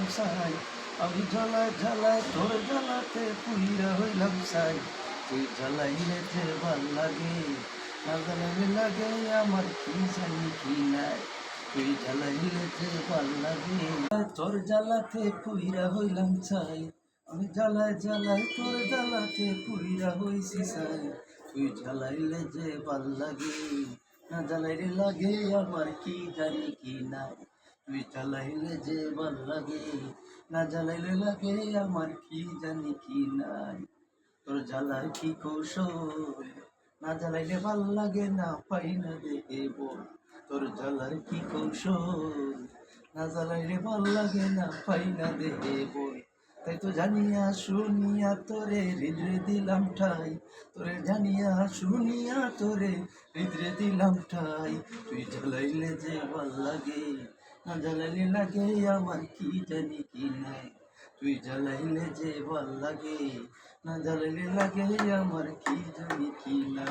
হইলাম সাই, আমি জ্বালায় জ্বালায় তোর জ্বালাতে পুইরা হইলাম সাই। তুই জ্বালাইলে যে ভাল লাগে, না জ্বালাইলে লাগে আমার কি জানি কি নাই। তুই জ্বালাইলে যে ভাল লাগে, তোর জ্বালাতে পুইরা হইলাম ছাই। আমি জ্বালায় জ্বালায় তোর জ্বালাতে পুইরা হইছি ছাই। তুই জ্বালাইলে যে ভাল লাগে, না জ্বালাইলে লাগে আমার কি জানি কি নাই। তুই জ্বালাইলে যে ভাল লাগে, না জ্বালাইলে লাগে আমার কি জানি কি নাই। তোর জ্বালার কি কৌশল, না জ্বালাইলে ভাল লাগে না পাই না দেখে বল। তোর জ্বালার কি কৌশল, না জ্বালাইলে ভাল লাগে না পাই না দেখে বল। তাই তো জানিয়া শুনিয়া তোরে হৃদয়ে দিলাম ঠাই, তোরে জানিয়া শুনিয়া তোরে হৃদয়ে দিলাম ঠাই। তুই জ্বালাইলে যে ভাল লাগে, না জ্বালাইলে লাগে আমার কি জানি কি নাই। তুই জ্বালাইলে যে ভাল লাগে, না জ্বালাইলে লাগে আমার কি জানি কি না।